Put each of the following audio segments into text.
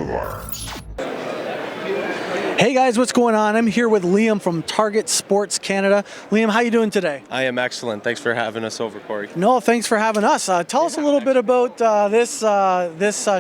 Firearms. Hey guys, what's going on? I'm here with Liam from Target Sports Canada. Liam, how you doing today? I am excellent. Thanks for having us over, Corey. No, thanks for having us. Tell us a little bit about this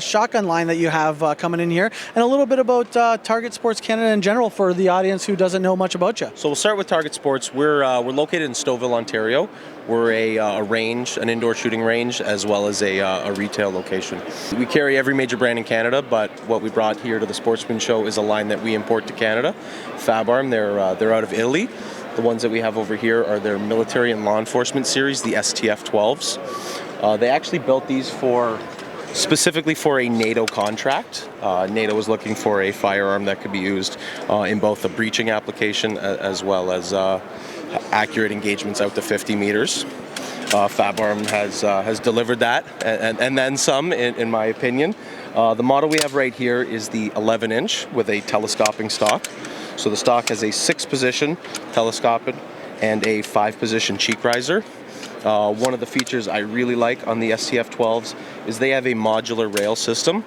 shotgun line that you have coming in here, and a little bit about Target Sports Canada in general for the audience who doesn't know much about you. So we'll start with Target Sports. We're located in Stouffville, Ontario. We're a range, an indoor shooting range, as well as a retail location. We carry every major brand in Canada, but what we brought here to the Sportsman Show is a line that we import to Canada. Fab Arms, they're out of Italy. The ones that we have over here are their military and law enforcement series, the STF 12s. They actually built these specifically for a NATO contract. NATO was looking for a firearm that could be used in both a breaching application as well as accurate engagements out to 50 meters. Fab Arms has delivered that and then some, in my opinion. The model we have right here is the 11-inch with a telescoping stock. So the stock has a 6-position telescoping and a 5-position cheek riser. One of the features I really like on the STF 12s is they have a modular rail system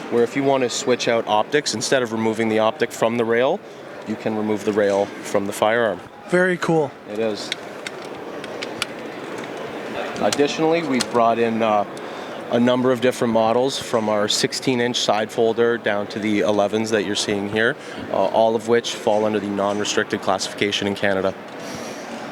where if you want to switch out optics, instead of removing the optic from the rail, you can remove the rail from the firearm. Very cool. It is. Additionally, we've brought in a number of different models, from our 16-inch side folder down to the 11s that you're seeing here, all of which fall under the non-restricted classification in Canada.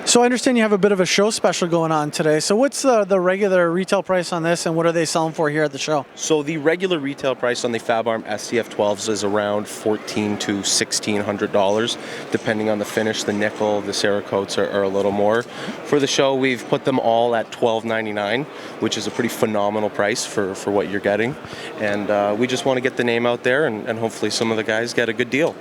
So I understand you have a bit of a show special going on today. So what's the regular retail price on this, and what are they selling for here at the show? So the regular retail price on the Fabarm STF 12s is around $1,400 to $1,600, depending on the finish. The nickel, the Cerakotes are a little more. For the show, we've put them all at $1,299, which is a pretty phenomenal price for what you're getting. And we just want to get the name out there, and hopefully some of the guys get a good deal.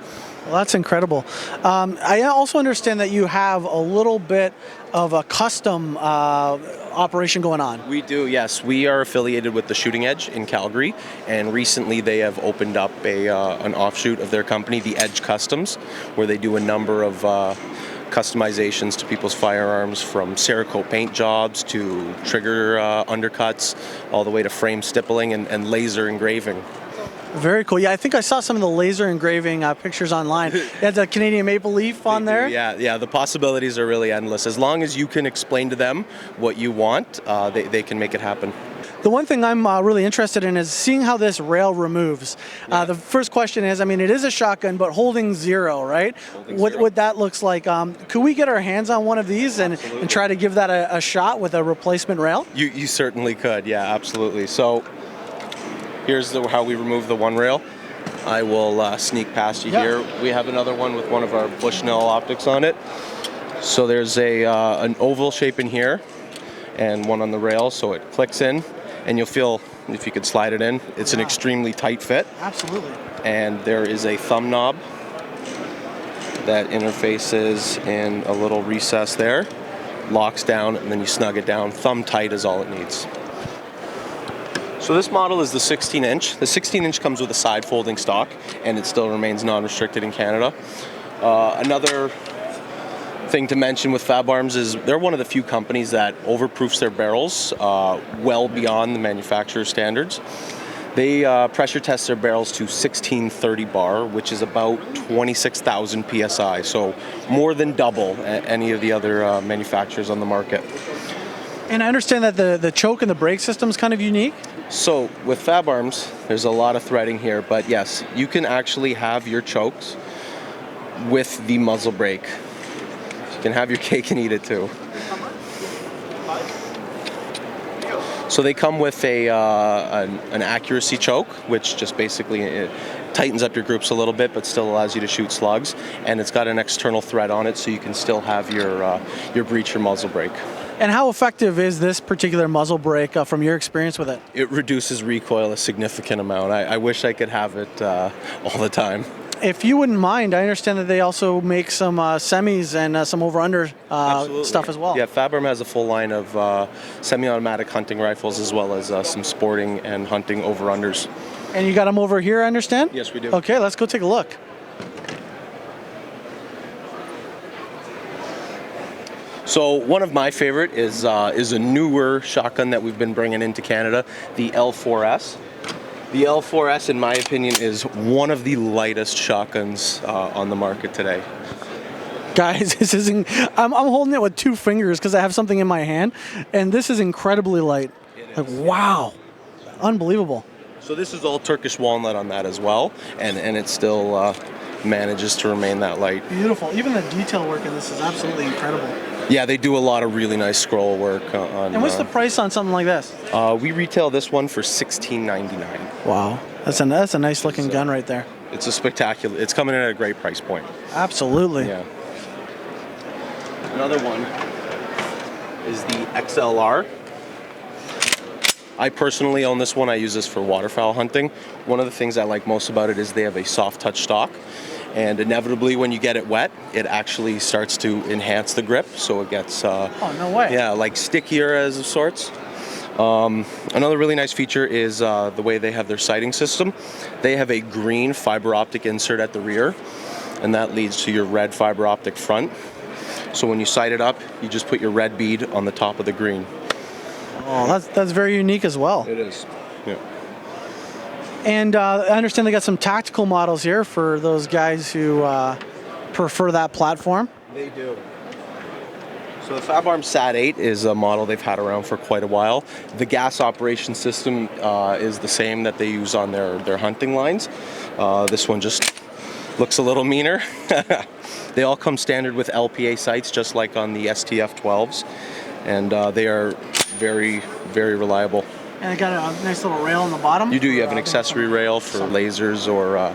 Well, that's incredible. I also understand that you have a little bit of a custom operation going on. We do, yes. We are affiliated with the Shooting Edge in Calgary, and recently they have opened up an offshoot of their company, the Edge Customs, where they do a number of customizations to people's firearms, from Cerakote paint jobs to trigger undercuts, all the way to frame stippling and laser engraving. Very cool. Yeah, I think I saw some of the laser engraving pictures online. It has a Canadian maple leaf on there. Yeah, the possibilities are really endless. As long as you can explain to them what you want, they can make it happen. The one thing I'm really interested in is seeing how this rail removes. Yeah. The first question is, I mean, it is a shotgun, but holding zero, right? What that looks like. Could we get our hands on one of these and try to give that a shot with a replacement rail? You certainly could, yeah, absolutely. So here's how we remove the one rail. I will sneak past you here. We have another one with one of our Bushnell optics on it. So there's an oval shape in here and one on the rail, so it clicks in, and you'll feel, if you could slide it in, it's an extremely tight fit. Absolutely. And there is a thumb knob that interfaces in a little recess there, locks down, and then you snug it down. Thumb tight is all it needs. So this model is the 16-inch. The 16-inch comes with a side folding stock, and it still remains non-restricted in Canada. Another thing to mention with Fab Arms is they're one of the few companies that overproofs their barrels well beyond the manufacturer standards. They pressure test their barrels to 1630 bar, which is about 26,000 PSI, so more than double any of the other manufacturers on the market. And I understand that the choke and the brake system is kind of unique. So with Fab Arms, there's a lot of threading here, but yes, you can actually have your chokes with the muzzle brake. So you can have your cake and eat it too. So they come with an accuracy choke, which just basically tightens up your groups a little bit, but still allows you to shoot slugs. And it's got an external thread on it, so you can still have your breech or muzzle brake. And how effective is this particular muzzle brake from your experience with it? It reduces recoil a significant amount. I wish I could have it all the time. If you wouldn't mind, I understand that they also make some semis and some over-under stuff as well. Yeah, Fabarm has a full line of semi-automatic hunting rifles, as well as some sporting and hunting over-unders. And you got them over here, I understand? Yes, we do. Okay, let's go take a look. So one of my favorite is a newer shotgun that we've been bringing into Canada, the L4S. The L4S, in my opinion, is one of the lightest shotguns on the market today. Guys, this isn't. I'm holding it with 2 fingers because I have something in my hand, and this is incredibly light. Like, wow, unbelievable. So this is all Turkish walnut on that as well, and it still manages to remain that light. Beautiful. Even the detail work in this is absolutely incredible. Yeah, they do a lot of really nice scroll work on. And what's the price on something like this? We retail this one for $16.99. Wow, that's a nice looking gun right there. It's a spectacular. It's coming in at a great price point. Absolutely. Yeah. Another one is the XLR. I personally own this one. I use this for waterfowl hunting. One of the things I like most about it is they have a soft touch stock, and inevitably when you get it wet, it actually starts to enhance the grip, so it gets Oh, no way. yeah, like stickier as of sorts. Another really nice feature is the way they have their sighting system. They have a green fiber optic insert at the rear, and that leads to your red fiber optic front. So when you sight it up, you just put your red bead on the top of the green. Oh, that's very unique as well. It is. Yeah. And I understand they got some tactical models here for those guys who prefer that platform. They do. So the Fab Arms SAT-8 is a model they've had around for quite a while. The gas operation system is the same that they use on their hunting lines. This one just looks a little meaner. They all come standard with LPA sights, just like on the STF 12s, and they are very, very reliable. And it got a nice little rail on the bottom. You do. You have an accessory rail for lasers or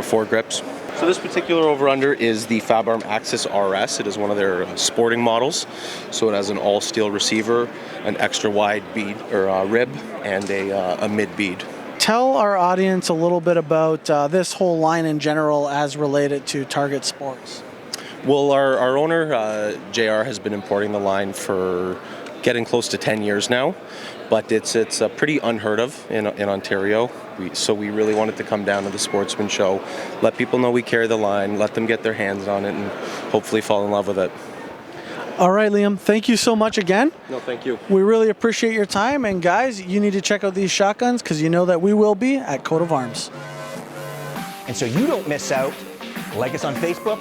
foregrips. So this particular over-under is the Fab Arm Axis RS. It is one of their sporting models. So it has an all-steel receiver, an extra wide bead or rib, and a mid bead. Tell our audience a little bit about this whole line in general as related to Target Sports. Well, our owner, JR, has been importing the line for getting close to 10 years now, but it's pretty unheard of in Ontario. So we really wanted to come down to the Sportsman Show, let people know we carry the line, let them get their hands on it, and hopefully fall in love with it. All right, Liam, thank you so much again. No, thank you. We really appreciate your time, and guys, you need to check out these shotguns because you know that we will be at Coat of Arms. And so you don't miss out, like us on Facebook,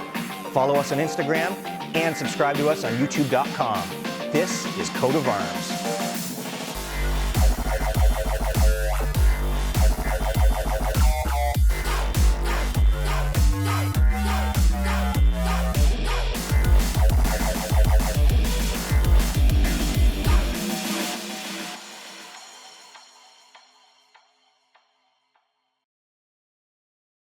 follow us on Instagram, and subscribe to us on youtube.com. This is Coat of Arms.